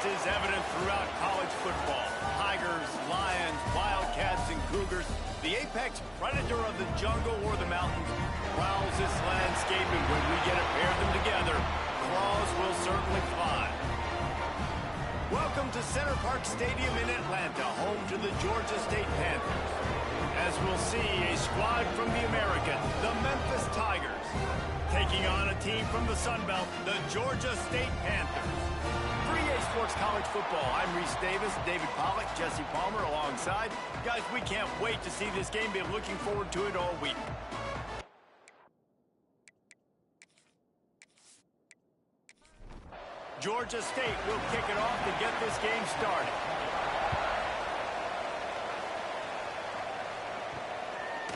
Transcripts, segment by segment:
is evident throughout college football. Tigers, Lions, Wildcats, and Cougars. The apex predator of the jungle or the mountains prowls this landscape, and when we get to pair them together, claws will certainly fly. Welcome to Center Parc Stadium in Atlanta, home to the Georgia State Panthers. As we'll see, a squad from the American, the Memphis Tigers, taking on a team from the Sun Belt, the Georgia State Panthers. For EA Sports College Football, I'm Reese Davis, David Pollack, Jesse Palmer alongside. Guys, we can't wait to see this game. Been looking forward to it all week. Georgia State will kick it off to get this game started.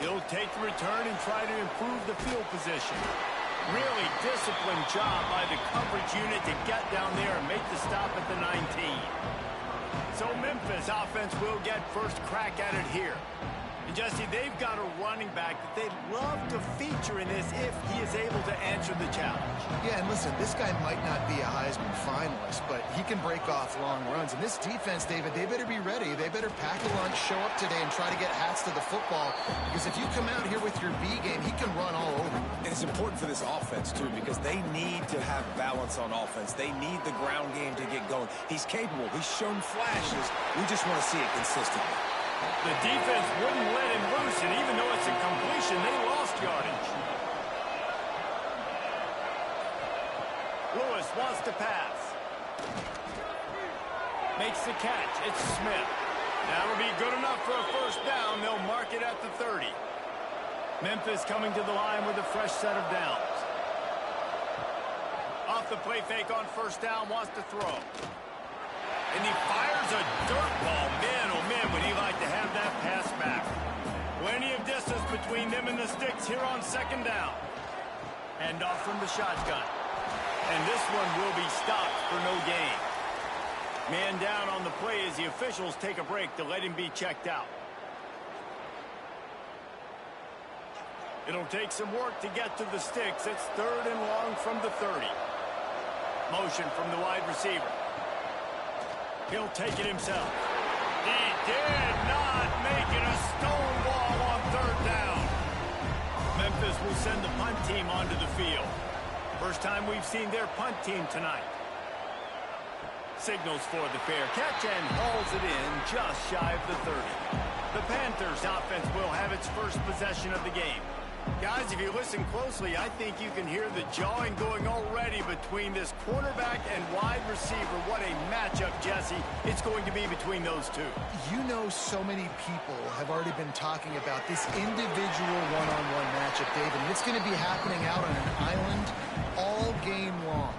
He'll take the return and try to improve the field position. Really disciplined job by the coverage unit to get down there and make the stop at the 19. So Memphis offense will get first crack at it here. And Jesse, they've got a running back that they'd love to feature in this if he is able to answer the challenge. Yeah, and listen, this guy might not be a Heisman finalist, but he can break off long runs. And this defense, David, they better be ready. They better pack a lunch, show up today, and try to get hats to the football. Because if you come out here with your B game, he can run all over. And it's important for this offense, too, because they need to have balance on offense. They need the ground game to get going. He's capable. He's shown flashes. We just want to see it consistently. The defense wouldn't let him loose, and even though it's a completion, they lost yardage. Lewis wants to pass. Makes the catch. It's Smith. That'll be good enough for a first down. They'll mark it at the 30. Memphis coming to the line with a fresh set of downs. Off the play fake on first down, wants to throw. And he fires a dirt ball. Man, oh man, would he like to have that pass back. Plenty of distance between them and the sticks here on second down. Hand off from the shotgun. And this one will be stopped for no gain. Man down on the play as the officials take a break to let him be checked out. It'll take some work to get to the sticks. It's third and long from the 30. Motion from the wide receiver. He'll take it himself. He did not make it a stone wall on third down. Memphis will send the punt team onto the field. First time we've seen their punt team tonight. Signals for the fair catch and hauls it in just shy of the 30. The Panthers offense will have its first possession of the game. Guys, if you listen closely, I think you can hear the jawing going already between this quarterback and wide receiver. What a matchup, Jesse, it's going to be between those two. You know, so many people have already been talking about this individual one-on-one matchup, David. And it's going to be happening out on an island all game long.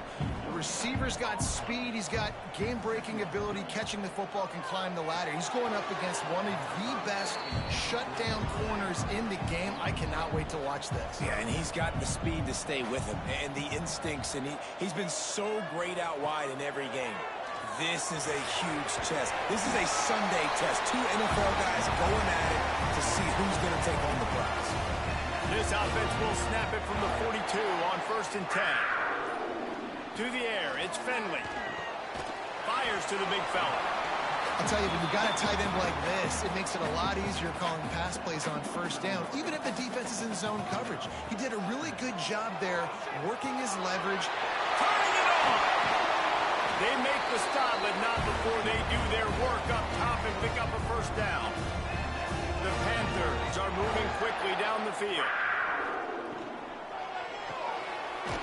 The receiver's got speed. He's got game-breaking ability. Catching the football, can climb the ladder. He's going up against one of the best shutdown corners in the game. I cannot wait to watch this. Yeah, and he's got the speed to stay with him and the instincts, and he's been so great out wide in every game. This is a huge test. This is a Sunday test. Two NFL guys going at it to see who's going to take home the prize. This offense will snap it from the 42 on first and 10. To the air, it's Finley. Fires to the big fella. I'll tell you, when you got a tight end like this, it makes it a lot easier calling pass plays on first down, even if the defense is in zone coverage. He did a really good job there, working his leverage. Turning it on! They make the stop, but not before they do their work up top and pick up a first down. The Panthers are moving quickly down the field.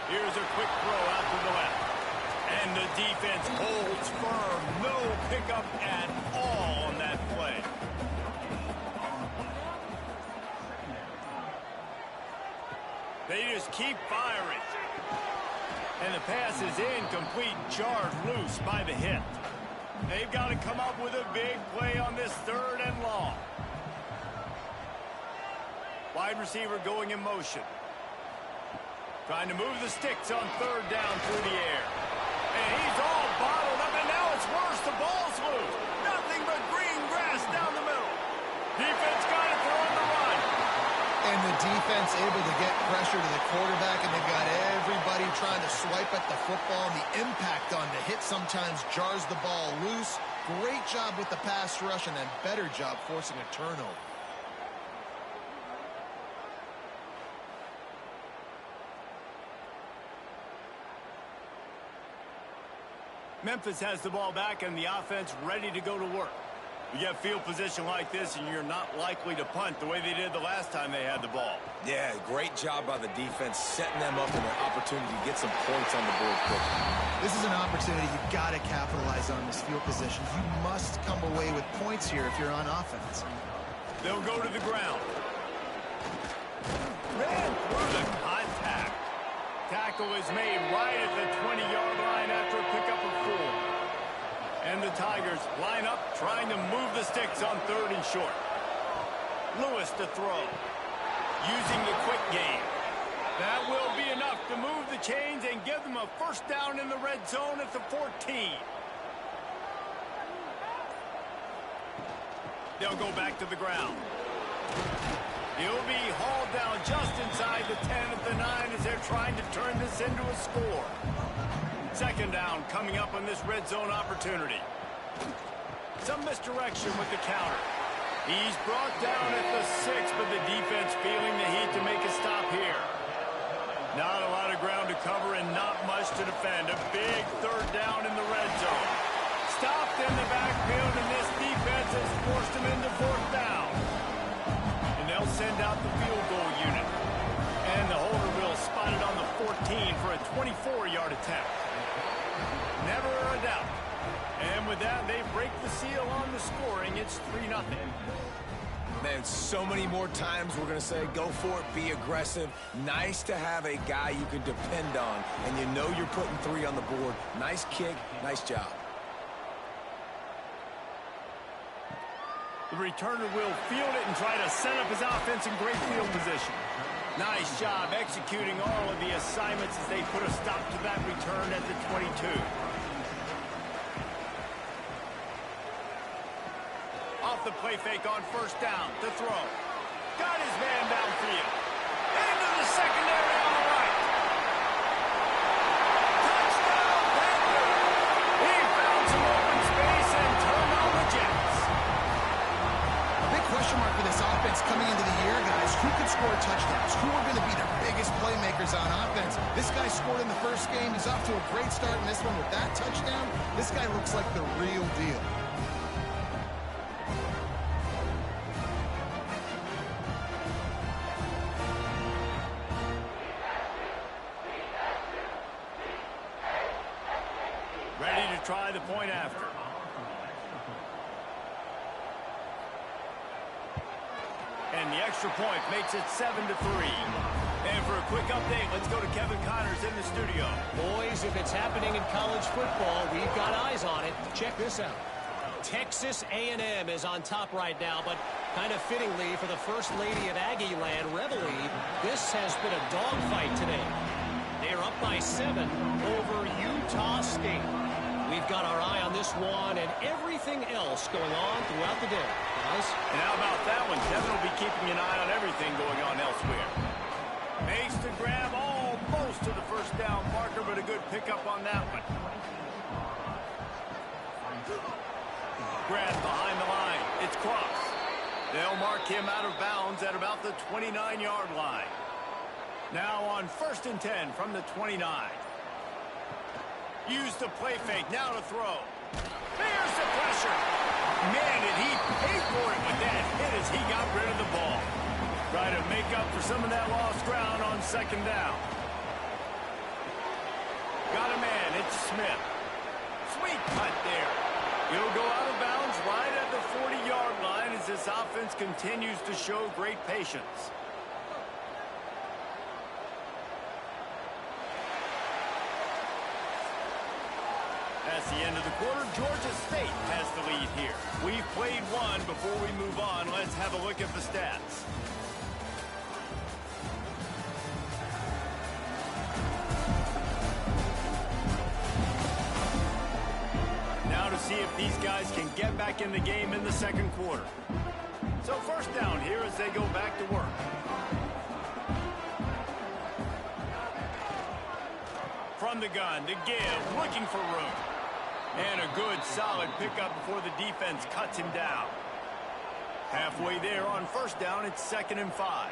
Here's a quick throw out to the left. And the defense holds firm. No pickup at all on that play. They just keep firing. And the pass is incomplete, jarred loose by the hit. They've got to come up with a big play on this third and long. Wide receiver going in motion. Trying to move the sticks on third down through the air. And he's all bottled up, and now it's worse. The ball's loose. Nothing but green grass down the middle. Defense got it, they're on the run. And the defense able to get pressure to the quarterback, and they've got everybody trying to swipe at the football. And the impact on the hit sometimes jars the ball loose. Great job with the pass rush, and then better job forcing a turnover. Memphis has the ball back and the offense ready to go to work. You get field position like this and you're not likely to punt the way they did the last time they had the ball. Yeah, great job by the defense setting them up in an opportunity to get some points on the board quickly. This is an opportunity you've got to capitalize on this field position. You must come away with points here if you're on offense. They'll go to the ground. Ran through the contact. Tackle is made right at the 20-yard line after a pickup of 4. And the Tigers line up, trying to move the sticks on 3rd and short. Lewis to throw. Using the quick game. That will be enough to move the chains and give them a first down in the red zone at the 14. They'll go back to the ground. He'll be hauled down just inside the 10 at the 9 as they're trying to turn this into a score. 2nd down coming up on this red zone opportunity. Some misdirection with the counter. He's brought down at the 6, but the defense feeling the heat to make a stop here. Not a lot of ground to cover and not much to defend. A big 3rd down in the red zone. Stopped in the backfield, and this defense has forced him into 4th down. They'll send out the field goal unit. And the holder will spot it on the 14 for a 24-yard attempt. Never a doubt. And with that, they break the seal on the scoring. It's 3-0. Man, so many more times we're going to say, go for it, be aggressive. Nice to have a guy you can depend on, and you know you're putting 3 on the board. Nice kick, nice job. The returner will field it and try to set up his offense in great field position. Nice job executing all of the assignments as they put a stop to that return at the 22. Off the play fake on 1st down to throw. Got his man downfield. Into the secondary on the right. Touchdown, Panthers! He found some open space and turned on the Jets. Question mark for this offense coming into the year, guys. Who could score touchdowns? Who are going to be their biggest playmakers on offense? This guy scored in the 1st game. He's off to a great start in this one with that touchdown. This guy looks like the real deal. Ready to try the point after. And the extra point makes it 7-3. And for a quick update, let's go to Kevin Connors in the studio. Boys, if it's happening in college football, we've got eyes on it. Check this out. Texas A&M is on top right now, but kind of fittingly for the First Lady of Aggie Land, Reveille, this has been a dogfight today. They're up by 7 over Utah State. We've got our eye on this one and everything else going on throughout the day. Guys? And how about that one? Kevin will be keeping an eye on everything going on elsewhere. Makes the grab almost to the 1st down marker, but a good pickup on that one. Grab behind the line. It's Cross. They'll mark him out of bounds at about the 29-yard line. Now on 1st and 10 from the 29. Use the play fake. Now to throw. There's the pressure. Man, did he pay for it with that hit as he got rid of the ball. Try to make up for some of that lost ground on 2nd down. Got a man. It's Smith. Sweet cut there. He'll go out of bounds right at the 40-yard line as this offense continues to show great patience. That's the end of the quarter. Georgia State has the lead here. We've played one. Before we move on, let's have a look at the stats. Now to see if these guys can get back in the game in the 2nd quarter. So 1st down here as they go back to work. From the gun, the give, looking for room. And a good, solid pickup before the defense cuts him down. Halfway there on first down, it's 2nd and 5.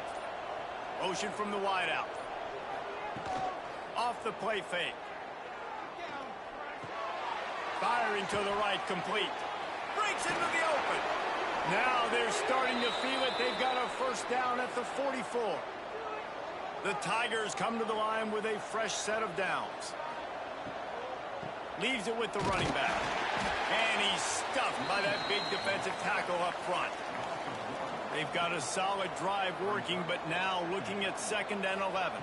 Motion from the wideout. Off the play fake. Firing to the right, complete. Breaks into the open. Now they're starting to feel it. They've got a first down at the 44. The Tigers come to the line with a fresh set of downs. Leaves it with the running back. And he's stuffed by that big defensive tackle up front. They've got a solid drive working, but now looking at 2nd and 11.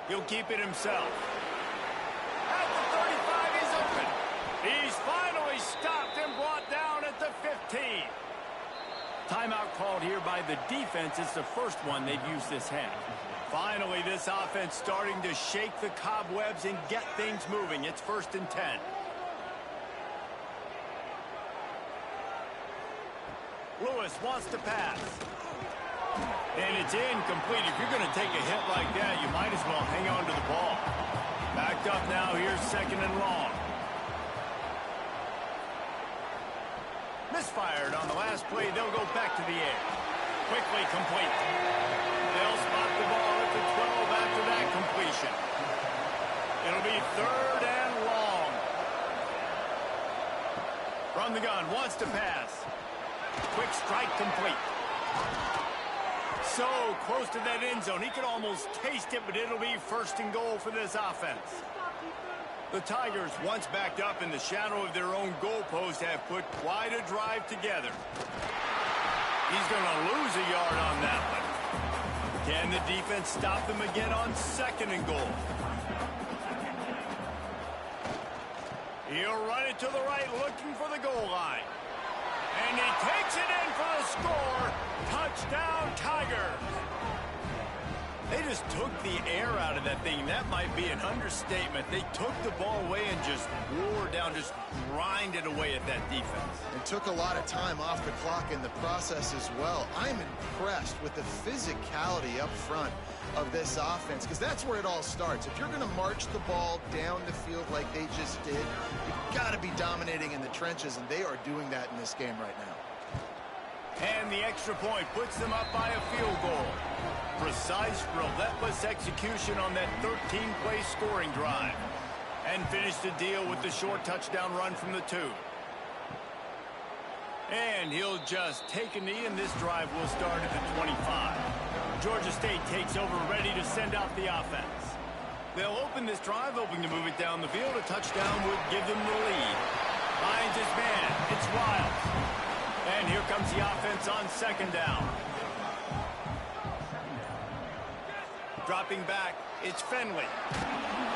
He'll keep it himself. At the 35, he's open. He's finally stopped and brought down at the 15. Timeout called here by the defense. It's the first one they've used this half. Finally, this offense starting to shake the cobwebs and get things moving. It's 1st and 10. Lewis wants to pass. And it's incomplete. If you're going to take a hit like that, you might as well hang on to the ball. Backed up now. Here's 2nd and long. Misfired on the last play. They'll go back to the air. Quickly complete. They'll spot the ball at the 12 after that completion. It'll be 3rd and long. From the gun. Wants to pass. Quick strike complete. So close to that end zone. He could almost taste it, but it'll be 1st and goal for this offense. The Tigers, once backed up in the shadow of their own goalpost, have put quite a drive together. He's going to lose a yard on that one. Can the defense stop them again on 2nd and goal? He'll run it to the right, looking for the goal line. And he takes it in for the score. Touchdown, Tigers. They just took the air out of that thing. That might be an understatement. They took the ball away and just wore down, just grinded away at that defense. It took a lot of time off the clock in the process as well. I'm impressed with the physicality up front of this offense, because that's where it all starts. If you're going to march the ball down the field like they just did, you've got to be dominating in the trenches, and they are doing that in this game right now. And the extra point puts them up by a field goal. Precise, relentless execution on that 13-play scoring drive. And finish the deal with the short touchdown run from the 2. And he'll just take a knee, and this drive will start at the 25. Georgia State takes over, ready to send out the offense. They'll open this drive, hoping to move it down the field. A touchdown would give them the lead. Finds his man. It's Wild. And here comes the offense on 2nd down. Dropping back, it's Finley.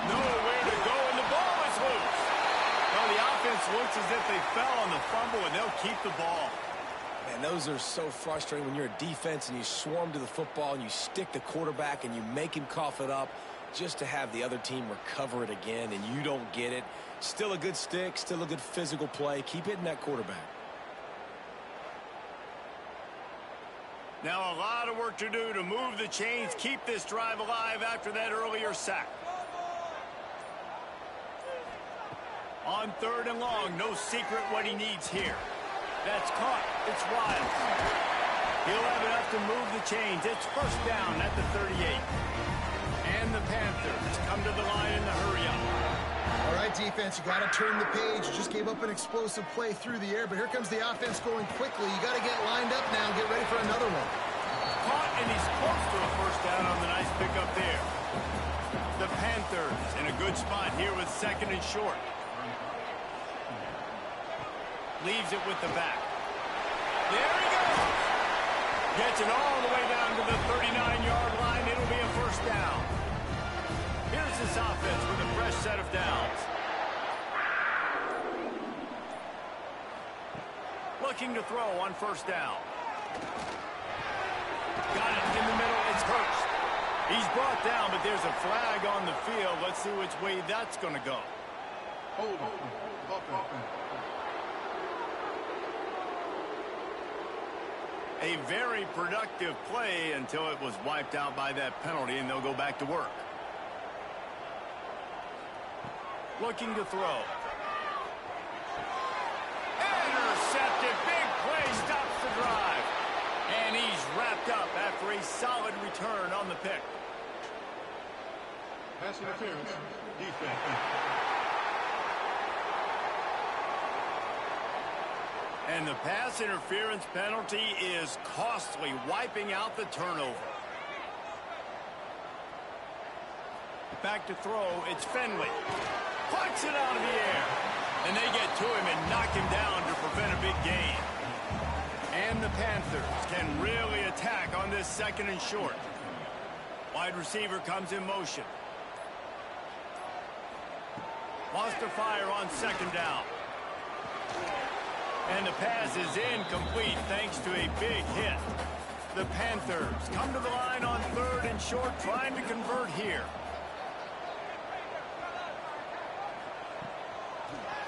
Nowhere to go, and the ball is loose. Well, the offense looks as if they fell on the fumble, and they'll keep the ball. Man, those are so frustrating when you're a defense and you swarm to the football and you stick the quarterback and you make him cough it up just to have the other team recover it again, and you don't get it. Still a good stick, still a good physical play. Keep hitting that quarterback. Now a lot of work to do to move the chains, keep this drive alive after that earlier sack. On 3rd and long, no secret what he needs here. That's caught. It's Wild. He'll have enough to move the chains. It's 1st down at the 38. And the Panthers come to the line in the hurry-up. All right, defense, you got to turn the page. Just gave up an explosive play through the air, but here comes the offense going quickly. You got to get lined up now and get ready for another one. Caught, and he's close to a 1st down on the nice pickup there. The Panthers in a good spot here with 2nd and short. Leaves it with the back. There he goes. Gets it all the way down to the 39-yard line. It'll be a 1st down. Here's this offense with a fresh set of downs. Looking to throw on 1st down. Got it in the middle. It's Hurst. He's brought down, but there's a flag on the field. Let's see which way that's going to go. Hold on. A very productive play until it was wiped out by that penalty, and they'll go back to work. looking to throw. Intercepted. Big play stops the drive. And he's wrapped up after a solid return on the pick. Pass interference. Defense. And the pass interference penalty is costly, wiping out the turnover. Back to throw, it's Fenley. Plucks it out of the air. And they get to him and knock him down to prevent a big gain. And the Panthers can really attack on this 2nd and short. Wide receiver comes in motion. Lost to fire on 2nd down. And the pass is incomplete thanks to a big hit. The Panthers come to the line on 3rd and short, trying to convert here.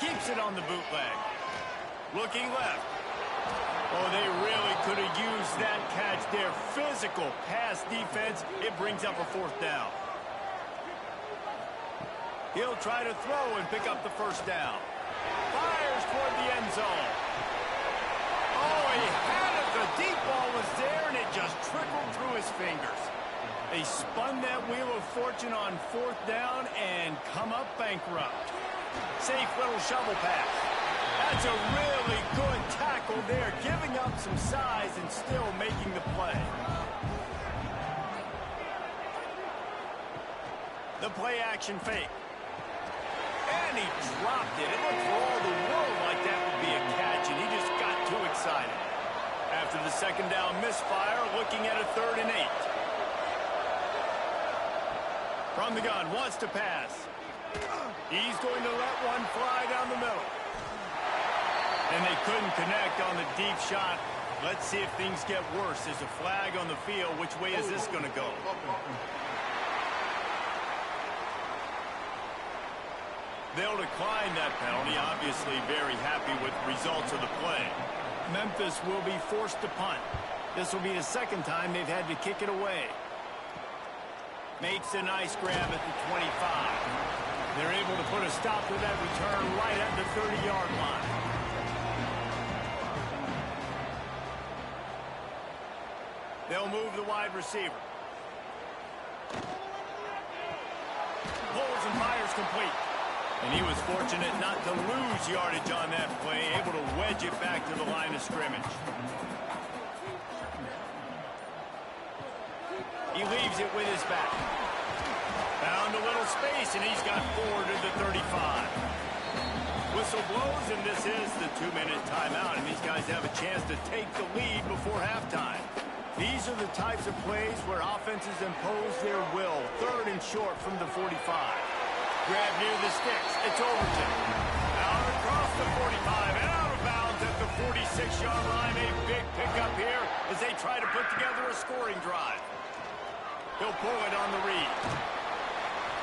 Keeps it on the bootleg. Looking left. Oh, they really could have used that catch there. Physical pass defense. It brings up a 4th down. He'll try to throw and pick up the 1st down. Fires toward the end zone. Oh, he had it. The deep ball was there, and it just trickled through his fingers. They spun that wheel of fortune on 4th down and come up bankrupt. Safe little shovel pass. That's a really good tackle there, giving up some size and still making the play. The play action fake. And he dropped it. It looked for all the world like that would be a catch, and he just got too excited. After the 2nd down misfire, looking at a 3rd and 8. From the gun, wants to pass. He's going to let one fly down the middle. And they couldn't connect on the deep shot. Let's see if things get worse. There's a flag on the field. Which way is this going to go? They'll decline that penalty. Obviously very happy with the results of the play. Memphis will be forced to punt. This will be the 2nd time they've had to kick it away. Makes a nice grab at the 25. They're able to put a stop to that return right at the 30-yard line. They'll move the wide receiver. Pulls and fires complete. And he was fortunate not to lose yardage on that play, able to wedge it back to the line of scrimmage. He leaves it with his back. Found a little space, and he's got 4 to the 35. Whistle blows, and this is the 2-minute timeout, and these guys have a chance to take the lead before halftime. These are the types of plays where offenses impose their will. 3rd and short from the 45. Grab near the sticks. It's Overton. Out across the 45 and out of bounds at the 46-yard line. A big pickup here as they try to put together a scoring drive. He'll pull it on the read.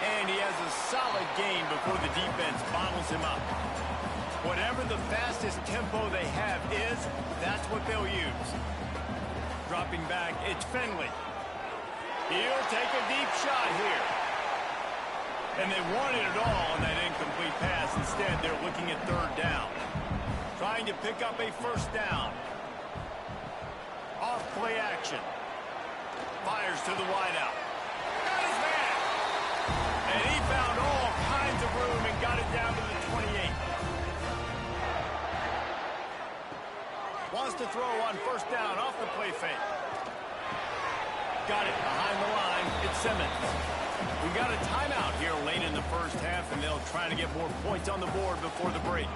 And he has a solid gain before the defense bottles him up. Whatever the fastest tempo they have is, that's what they'll use. Dropping back, it's Fenley. He'll take a deep shot here. And they wanted it all on that incomplete pass. Instead, they're looking at 3rd down. Trying to pick up a 1st down. Off play action. Fires to the wideout. Got his man. And he found all kinds of room and got it down to the 28. Wants to throw on 1st down off the play fake. Got it behind the line. It's Simmons. We got a timeout here late in the 1st half, and they'll try to get more points on the board before the break.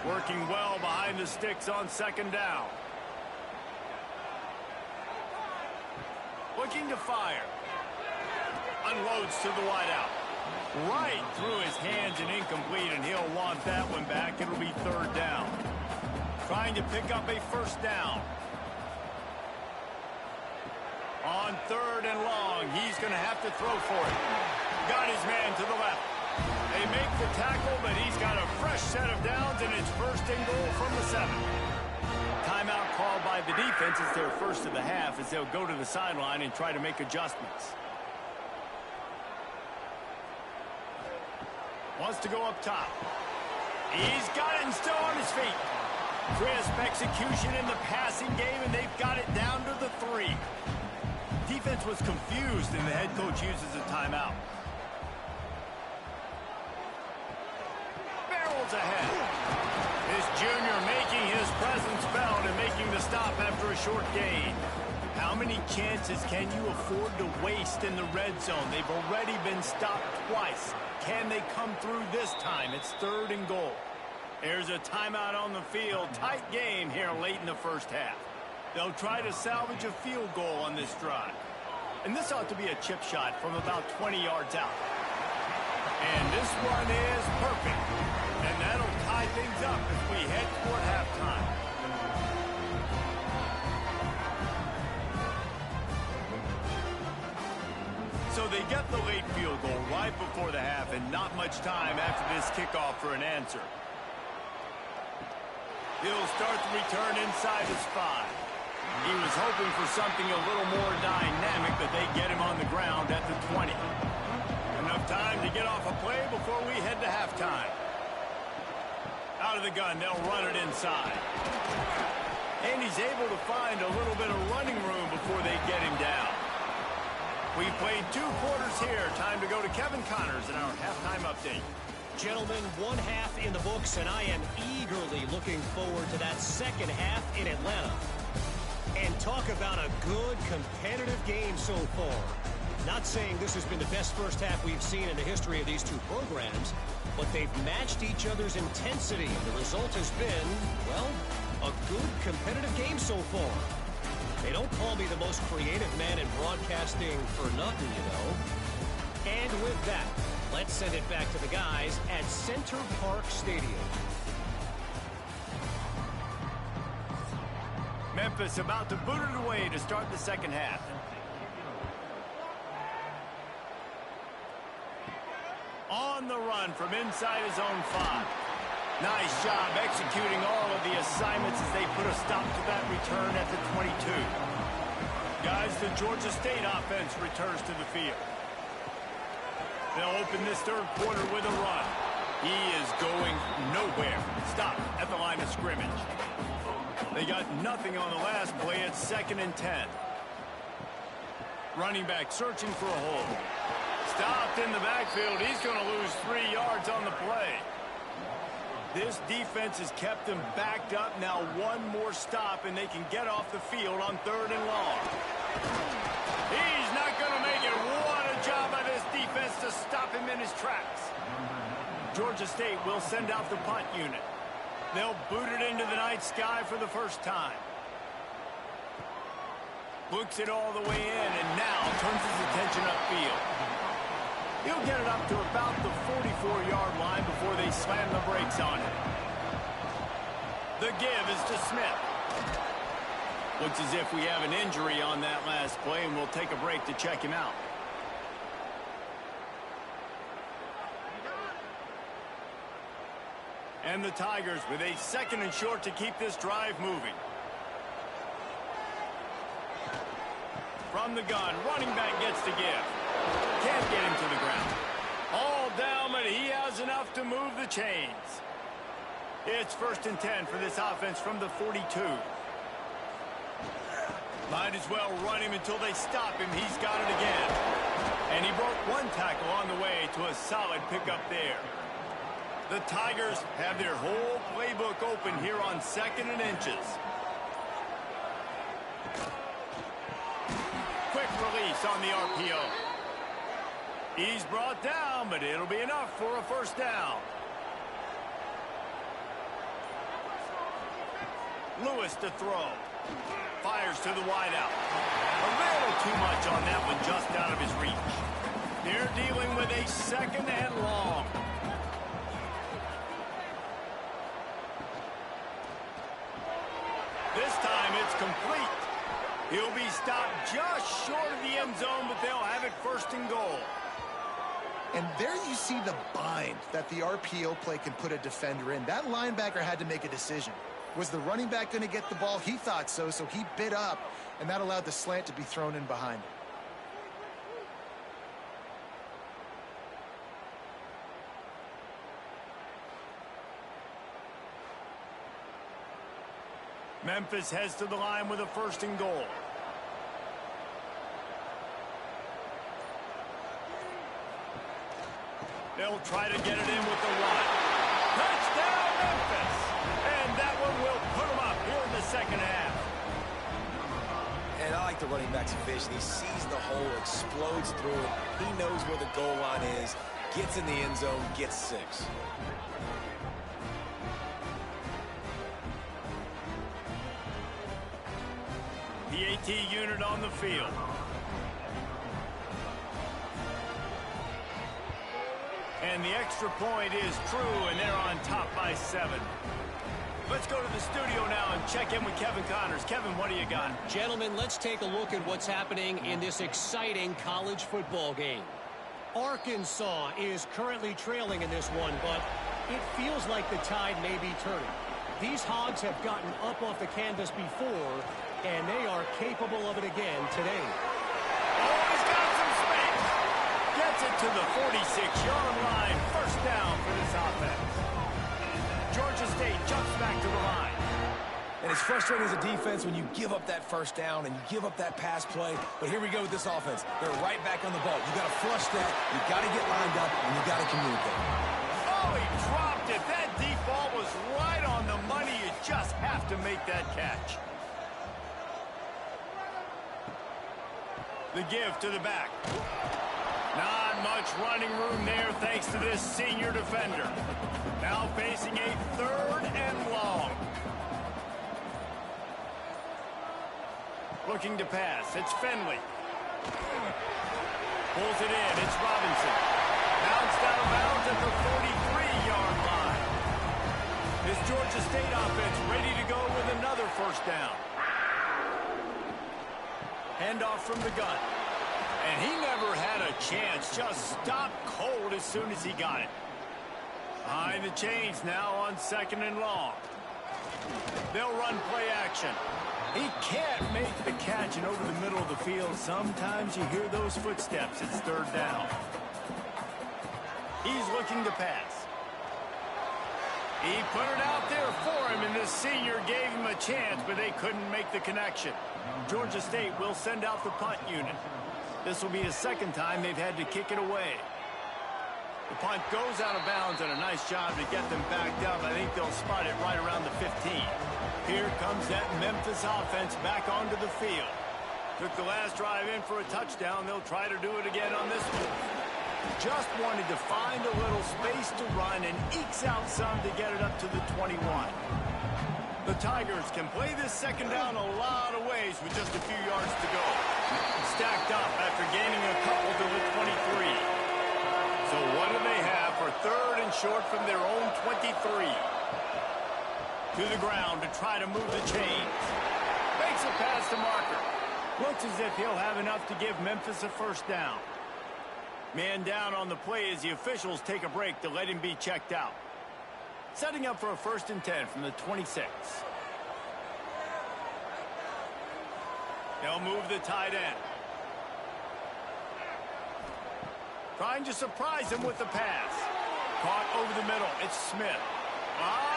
Working well behind the sticks on 2nd down. Looking to fire. Unloads to the wideout. Right through his hands and incomplete, and he'll want that one back. It'll be 3rd down. Trying to pick up a 1st down. On 3rd and long, he's going to have to throw for it. Got his man to the left. They make the tackle, but he's got a fresh set of downs, and it's 1st and goal from the 7. Timeout called by the defense. It's their 1st of the half as they'll go to the sideline and try to make adjustments. Wants to go up top. He's got it and still on his feet. Crisp execution in the passing game, and they've got it down to the 3. Defense was confused, and the head coach uses a timeout. Barrels ahead. This junior making his presence felt and making the stop after a short gain. How many chances can you afford to waste in the red zone? They've already been stopped twice. Can they come through this time? It's 3rd and goal. There's a timeout on the field. Tight game here late in the first half. They'll try to salvage a field goal on this drive. And this ought to be a chip shot from about 20 yards out. And this one is perfect. And that'll tie things up as we head toward halftime. So they get the late field goal right before the half, and not much time after this kickoff for an answer. He'll start the return inside his 5. He was hoping for something a little more dynamic, but they get him on the ground at the 20. Enough time to get off a play before we head to halftime. Out of the gun, they'll run it inside. And he's able to find a little bit of running room before they get him down. We've played 2 quarters here. Time to go to Kevin Connors in our halftime update. Gentlemen, 1 half in the books, and I am eagerly looking forward to that second half in Atlanta. And talk about a good, competitive game so far. Not saying this has been the best first half we've seen in the history of these 2 programs, but they've matched each other's intensity, and the result has been, well, a good, competitive game so far. They don't call me the most creative man in broadcasting for nothing, you know. And with that, let's send it back to the guys at Center Park Stadium. Memphis about to boot it away to start the second half. On the run from inside his own 5. Nice job executing all of the assignments as they put a stop to that return at the 22. Guys, the Georgia State offense returns to the field. They'll open this 3rd quarter with a run. He is going nowhere. Stop at the line of scrimmage. They got nothing on the last play. It's 2nd and 10. Running back searching for a hole. Stopped in the backfield. He's going to lose 3 yards on the play. This defense has kept them backed up. Now 1 more stop, and they can get off the field on 3rd and long. He's not going to make it. What a job by this defense to stop him in his tracks. Georgia State will send out the punt unit. They'll boot it into the night sky for the first time. Looks it all the way in, and now turns his attention upfield. He'll get it up to about the 44-yard line before they slam the brakes on it. The give is to Smith. Looks as if we have an injury on that last play, and we'll take a break to check him out. And the Tigers with a 2nd and short to keep this drive moving. From the gun, running back gets to give. Can't get him to the ground. All down, but he has enough to move the chains. It's 1st and 10 for this offense from the 42. Might as well run him until they stop him. He's got it again. And he broke 1 tackle on the way to a solid pickup there. The Tigers have their whole playbook open here on 2nd and inches. Quick release on the RPO. He's brought down, but it'll be enough for a first down. Lewis to throw. Fires to the wideout. A little too much on that one, just out of his reach. They're dealing with a 2nd and long. This time it's complete. He'll be stopped just short of the end zone, but they'll have it 1st and goal. And there you see the bind that the RPO play can put a defender in. That linebacker had to make a decision. Was the running back going to get the ball? He thought so, so he bit up, and that allowed the slant to be thrown in behind him. Memphis heads to the line with a 1st and goal. They'll try to get it in with the 1. Touchdown, Memphis! And that one will put them up here in the 2nd half. And I like the running back's vision. He sees the hole, explodes through it. He knows where the goal line is, gets in the end zone, gets 6. The AT unit on the field. And the extra point is true, and they're on top by 7. Let's go to the studio now and check in with Kevin Connors. Kevin, what do you got? Gentlemen, let's take a look at what's happening in this exciting college football game. Arkansas is currently trailing in this one, but it feels like the tide may be turning. These Hogs have gotten up off the canvas before, and they are capable of it again today. Oh, he's got some space. Gets it to the 46-yard line. 1st down for this offense. Georgia State jumps back to the line. And it's frustrating as a defense when you give up that 1st down and you give up that pass play. But here we go with this offense. They're right back on the ball. You got to flush that. You got to get lined up, and you got to communicate. Oh, he dropped it. That deep ball was right on the money. You just have to make that catch. The give to the back. Not much running room there thanks to this senior defender. Now facing a 3rd and long. Looking to pass. It's Finley. Pulls it in. It's Robinson. Bounced out of bounds at the 43-yard line. This Georgia State offense ready to go with another 1st down. Handoff from the gun. And he never had a chance. Just stopped cold as soon as he got it. Behind the chains now on 2nd and long. They'll run play action. He can't make the catch, and over the middle of the field, sometimes you hear those footsteps. It's 3rd down. He's looking to pass. He put it out there for him, and this senior gave him a chance, but they couldn't make the connection. Georgia State will send out the punt unit. This will be the 2nd time they've had to kick it away. The punt goes out of bounds, and a nice job to get them backed up. I think they'll spot it right around the 15. Here comes that Memphis offense back onto the field. Took the last drive in for a touchdown. They'll try to do it again on this one. Just wanted to find a little space to run and ekes out some to get it up to the 21. The Tigers can play this 2nd down a lot of ways with just a few yards to go. Stacked up after gaining a couple to the 23. So what do they have for 3rd and short from their own 23? To the ground to try to move the chains. Makes a pass to Marker. Looks as if he'll have enough to give Memphis a 1st down. Man down on the play as the officials take a break to let him be checked out. Setting up for a 1st and 10 from the 26. They'll move the tight end. Trying to surprise him with the pass. Caught over the middle. It's Smith.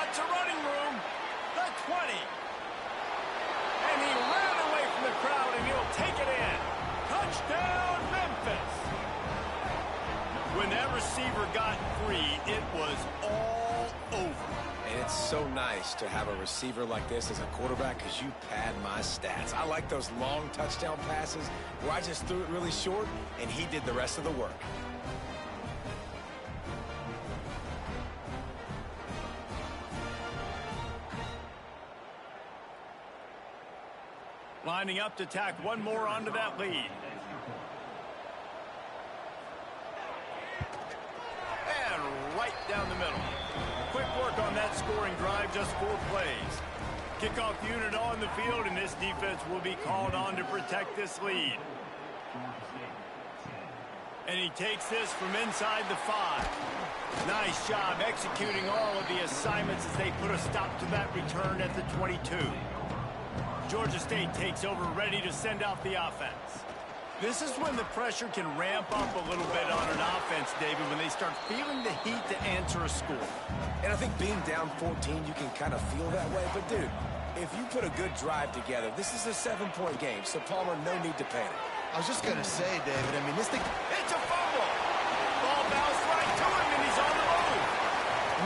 It's a running room. The 20. And he ran away from the crowd, and he'll take it in. Touchdown, Memphis. When that receiver got free, it was all over. And it's so nice to have a receiver like this as a quarterback because you pad my stats. I like those long touchdown passes where I just threw it really short, and he did the rest of the work. Lining up to tack one more onto that lead. And right down the middle. Quick work on that scoring drive, just 4 plays. Kickoff unit on the field, and this defense will be called on to protect this lead. And he takes this from inside the 5. Nice job executing all of the assignments as they put a stop to that return at the 22. Georgia State takes over, ready to send out the offense. This is when the pressure can ramp up a little bit on an offense, David, when they start feeling the heat to answer a score. And I think being down 14, you can kind of feel that way. But, dude, if you put a good drive together, this is a 7-point game, so Palmer, no need to panic. I was just going to say, David, I mean, this thing... It's a fumble. Ball bounced right to him, and he's on the move.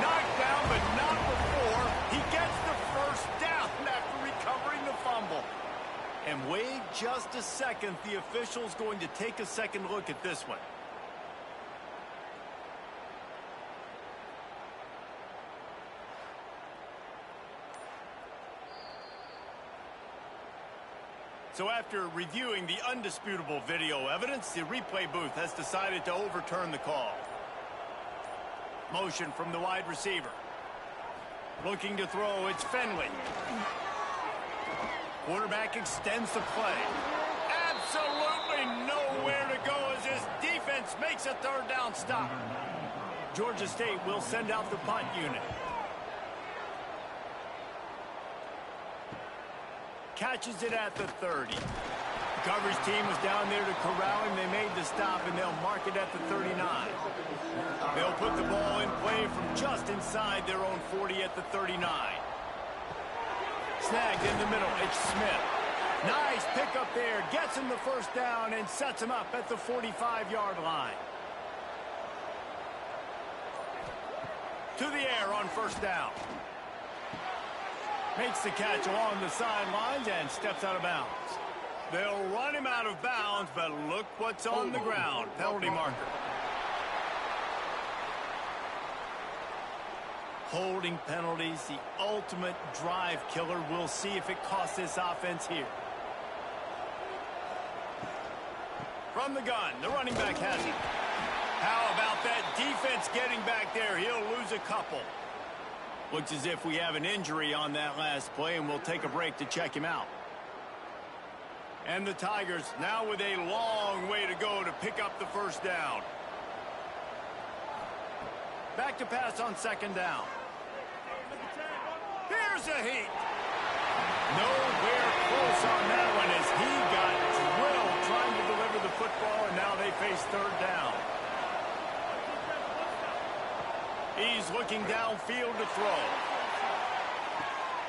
Knocked down, but not before. He gets the first down after recovering the fumble. And wait just a second. The official's going to take a second look at this one. So after reviewing the undisputable video evidence, the replay booth has decided to overturn the call. Motion from the wide receiver. Looking to throw, it's Finley. Quarterback extends the play. Absolutely nowhere to go as his defense makes a third down stop. Georgia State will send out the punt unit. Catches it at the 30. Coverage team was down there to corral him. They made the stop, and they'll mark it at the 39. They'll put the ball in play from just inside their own 40 at the 39. Snagged in the middle. It's Smith. Nice pickup there. Gets him the first down and sets him up at the 45-yard line. To the air on first down. Makes the catch along the sidelines and steps out of bounds. They'll run him out of bounds, but look what's on the ground. Penalty marker. Holding penalties, the ultimate drive killer. We'll see if it costs this offense here. From the gun, the running back has it. How about that defense getting back there? He'll lose a couple. Looks as if we have an injury on that last play, and we'll take a break to check him out. And the Tigers now with a long way to go to pick up the first down. Back to pass on second down. Here's a heat. Nowhere close on that one as he got drilled trying to deliver the football, and now they face third down. He's looking downfield to throw.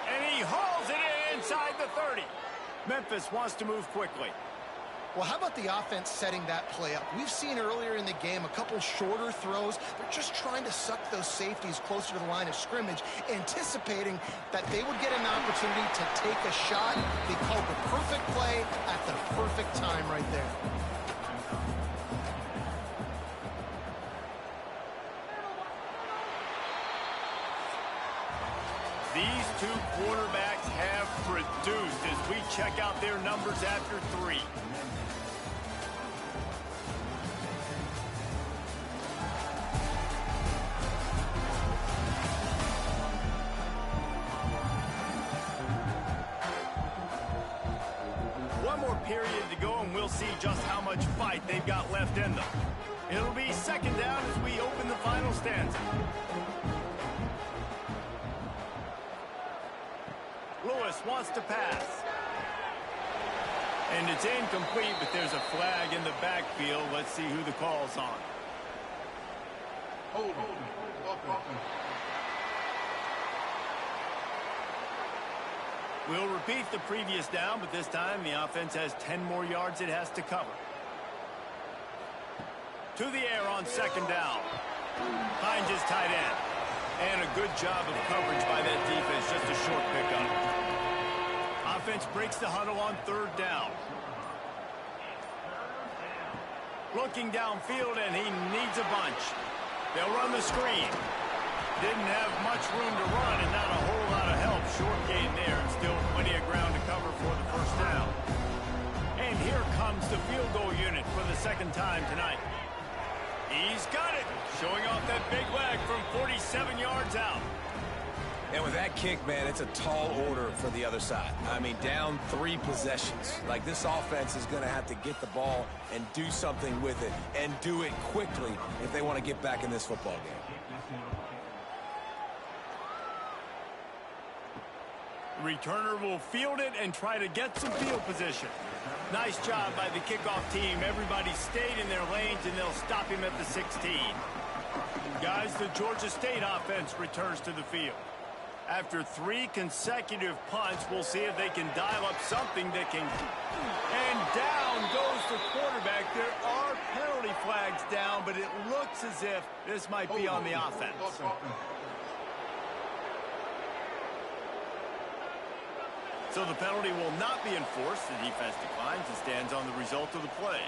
And he hauls it in inside the 30. Memphis wants to move quickly. Well, how about the offense setting that play up? We've seen earlier in the game a couple shorter throws. They're just trying to suck those safeties closer to the line of scrimmage, anticipating that they would get an opportunity to take a shot. They called the perfect play at the perfect time right there. These two quarterbacks have produced as we check out their numbers after 3. One more period to go, and we'll see just how much fight they've got left in them. It'll be second down as we open the final stanza. Lewis wants to pass. And it's incomplete, but there's a flag in the backfield. Let's see who the call's on. We'll repeat the previous down, but this time the offense has 10 more yards it has to cover. To the air on second down. Finds his tight end. And a good job of coverage by that defense, just a short pickup. Offense breaks the huddle on third down. Looking downfield, and he needs a bunch. They'll run the screen. Didn't have much room to run and not a whole lot of help. Short gain there and still plenty of ground to cover for the first down. And here comes the field goal unit for the second time tonight. He's got it, showing off that big leg from 47 yards out. And with that kick, man, it's a tall order for the other side. I mean, down 3 possessions. Like, this offense is going to have to get the ball and do something with it, and do it quickly if they want to get back in this football game. Returner will field it and try to get some field position. Nice job by the kickoff team. Everybody stayed in their lanes, and they'll stop him at the 16. Guys, the Georgia State offense returns to the field. After 3 consecutive punts, we'll see if they can dial up something that can... And down goes the quarterback. There are penalty flags down, but it looks as if this might be on the offense. So the penalty will not be enforced. The defense declines and stands on the result of the play.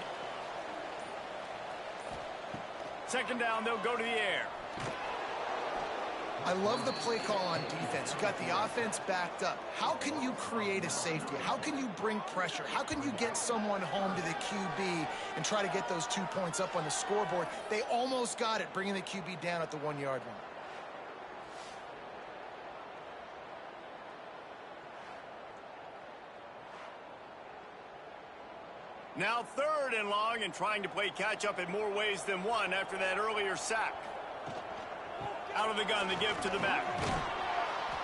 Second down, they'll go to the air. I love the play call on defense. You got the offense backed up. How can you create a safety? How can you bring pressure? How can you get someone home to the QB and try to get those 2 points up on the scoreboard? They almost got it, bringing the QB down at the 1-yard line. Now 3rd and long, and trying to play catch-up in more ways than one after that earlier sack. Out of the gun, the give to the back.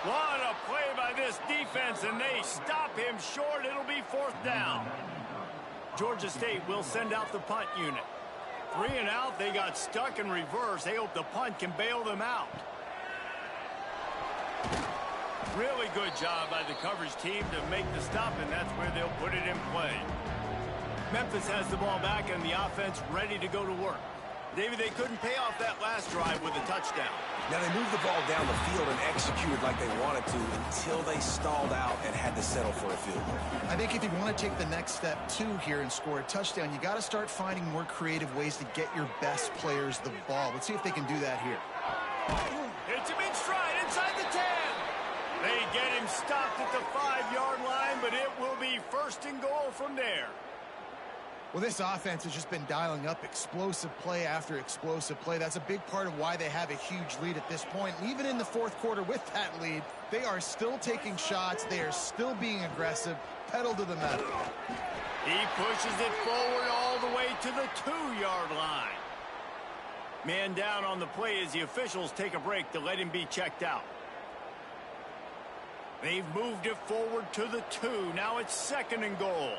What a play by this defense, and they stop him short. It'll be 4th down. Georgia State will send out the punt unit. 3 and out, they got stuck in reverse. They hope the punt can bail them out. Really good job by the coverage team to make the stop, and that's where they'll put it in play. Memphis has the ball back and the offense ready to go to work. David, they couldn't pay off that last drive with a touchdown. Now they moved the ball down the field and executed like they wanted to until they stalled out and had to settle for a field goal. I think if you want to take the next step, too, here and score a touchdown, you got to start finding more creative ways to get your best players the ball. Let's see if they can do that here. It's a big stride inside the 10. They get him stopped at the 5-yard line, but it will be 1st and goal from there. Well, this offense has just been dialing up explosive play after explosive play. That's a big part of why they have a huge lead at this point. And even in the 4th quarter with that lead, they are still taking shots. They are still being aggressive, pedal to the metal. He pushes it forward all the way to the 2-yard line. Man down on the play as the officials take a break to let him be checked out. They've moved it forward to the 2. Now it's 2nd and goal.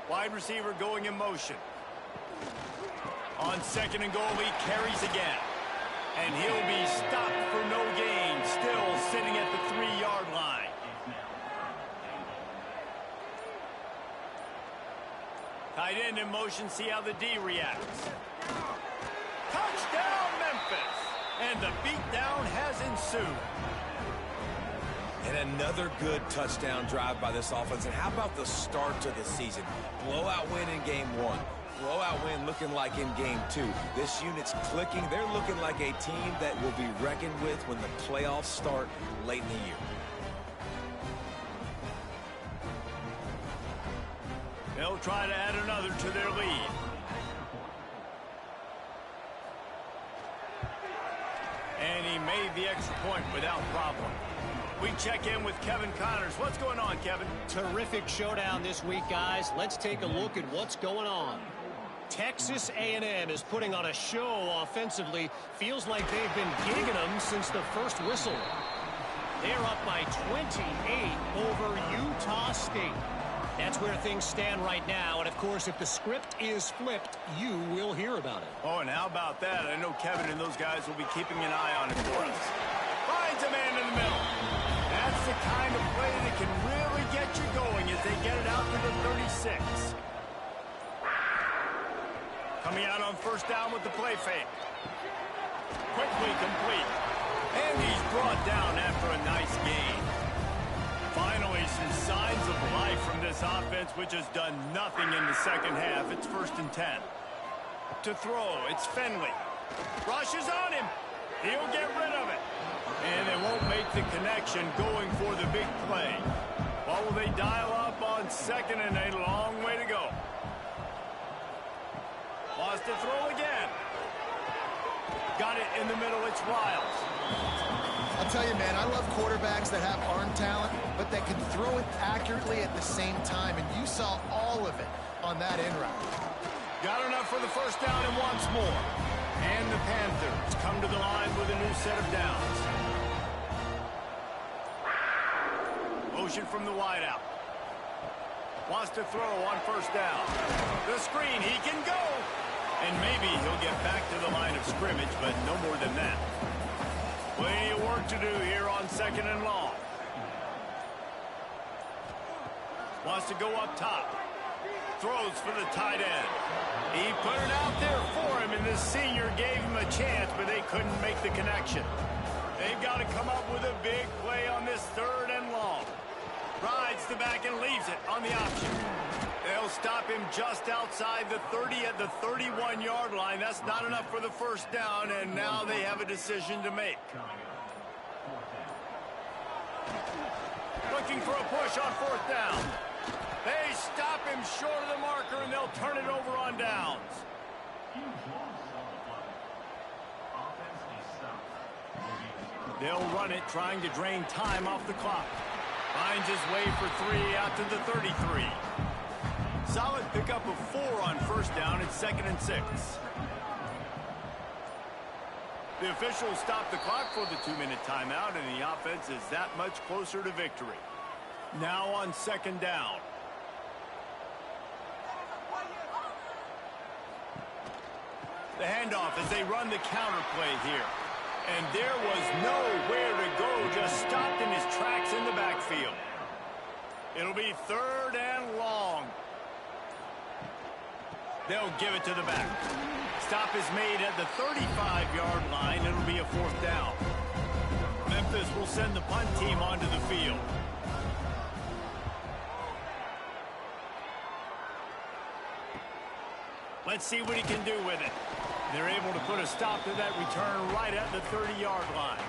Wide receiver going in motion. On 2nd and goal, he carries again. And he'll be stopped for no gain, still sitting at the 3-yard line. Tight end in motion, see how the D reacts. Touchdown, Memphis! And the beatdown has ensued. And another good touchdown drive by this offense. And how about the start to the season? Blowout win in game 1. Blowout win looking like in game 2. This unit's clicking. They're looking like a team that will be reckoned with when the playoffs start late in the year. They'll try to add another to their lead. And he made the extra point without problem. We check in with Kevin Connors. What's going on, Kevin? Terrific showdown this week, guys. Let's take a look at what's going on. Texas A&M is putting on a show offensively. Feels like they've been gigging them since the first whistle. They're up by 28 over Utah State. That's where things stand right now. And, of course, if the script is flipped, you will hear about it. Oh, and how about that? I know Kevin and those guys will be keeping an eye on it for us. Finds a man in the middle. That's the kind of play that can really get you going as they get it out to the 36. Coming out on 1st down with the play fake. Quickly complete. And he's brought down after a nice gain. Finally, some signs of life from this offense, which has done nothing in the 2nd half. It's 1st and 10. To throw, it's Finley. Rushes on him. He'll get rid of it. And they won't make the connection going for the big play. What will they dial up on 2nd and a long way to go? Wants to throw again. Got it in the middle. It's Wiles. I'll tell you, man, I love quarterbacks that have arm talent, but that can throw it accurately at the same time. And you saw all of it on that end route. Got enough for the 1st down and once more. And the Panthers come to the line with a new set of downs. Motion from the wideout. Wants to throw on 1st down. The screen, he can go. And maybe he'll get back to the line of scrimmage, but no more than that. Plenty of work to do here on 2nd and long. Wants to go up top. Throws for the tight end. He put it out there for him, and the senior gave him a chance, but they couldn't make the connection. They've got to come up with a big play on this 3rd and long. Rides the back and leaves it on the option. They'll stop him just outside the 30 at the 31-yard line. That's not enough for the first down, and now they have a decision to make. Looking for a push on 4th down. They stop him short of the marker, and they'll turn it over on downs. They'll run it, trying to drain time off the clock. Finds his way for 3 out to the 33. Solid pickup of 4 on 1st down. It's 2nd and 6. The officials stop the clock for the 2-minute timeout, and the offense is that much closer to victory. Now on 2nd down. The handoff as they run the counter play here. And there was nowhere to go, just stopped in his tracks in the backfield. It'll be 3rd and long. They'll give it to the back. Stop is made at the 35-yard line. It'll be a 4th down. Memphis will send the punt team onto the field. Let's see what he can do with it. They're able to put a stop to that return right at the 30-yard line.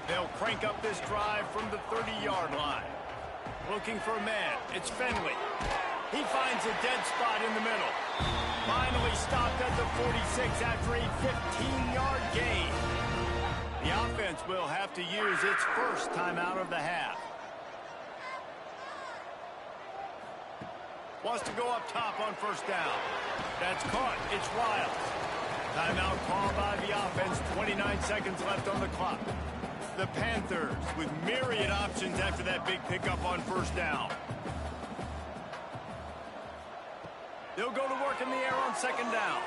They'll crank up this drive from the 30-yard line. Looking for a man. It's Finley. He finds a dead spot in the middle. Finally stopped at the 46 after a 15-yard gain. The offense will have to use its first timeout of the half. Wants to go up top on 1st down. That's caught. It's Wiles. Timeout called by the offense. 29 seconds left on the clock. The Panthers with myriad options after that big pickup on 1st down. They'll go to work in the air on 2nd down.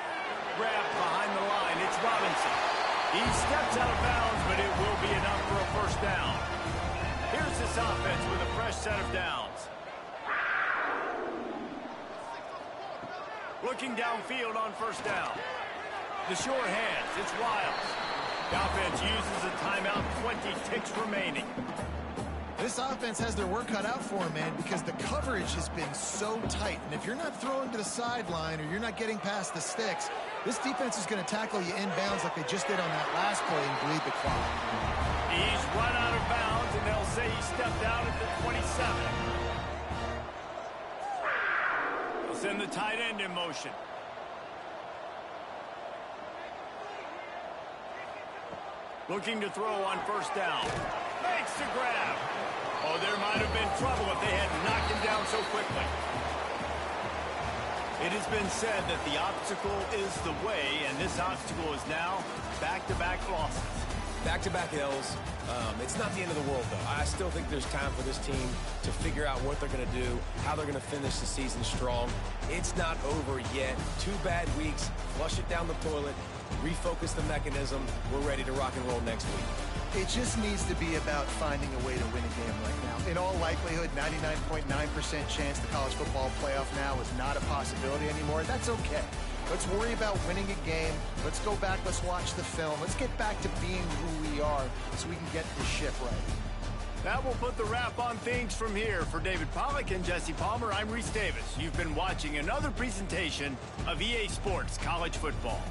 Grabbed behind the line. It's Robinson. He steps out of bounds, but it will be enough for a 1st down. Here's this offense with a fresh set of downs. Looking downfield on 1st down. The short hands. It's Wiles. The offense uses a timeout. 20 ticks remaining. This offense has their work cut out for them, man, because the coverage has been so tight. And if you're not throwing to the sideline or you're not getting past the sticks, this defense is going to tackle you inbounds like they just did on that last play and bleed the clock. He's run out of bounds, and they'll say he stepped out at the 27. They'll send the tight end in motion. Looking to throw on 1st down. Makes the grab. Oh, there might have been trouble if they had knocked him down so quickly. It has been said that the obstacle is the way, and this obstacle is now back-to-back losses. Back-to-back L's. It's not the end of the world, though. I still think there's time for this team to figure out what they're going to do, how they're going to finish the season strong. It's not over yet. 2 bad weeks. Flush it down the toilet. Refocus the mechanism. We're ready to rock and roll next week. It just needs to be about finding a way to win a game right now. In all likelihood, 99.9% chance the college football playoff now is not a possibility anymore. That's okay. Let's worry about winning a game. Let's go back. Let's watch the film. Let's get back to being who we are so we can get this ship right. That will put the wrap on things from here. For David Pollack and Jesse Palmer, I'm Reese Davis. You've been watching another presentation of EA Sports College Football.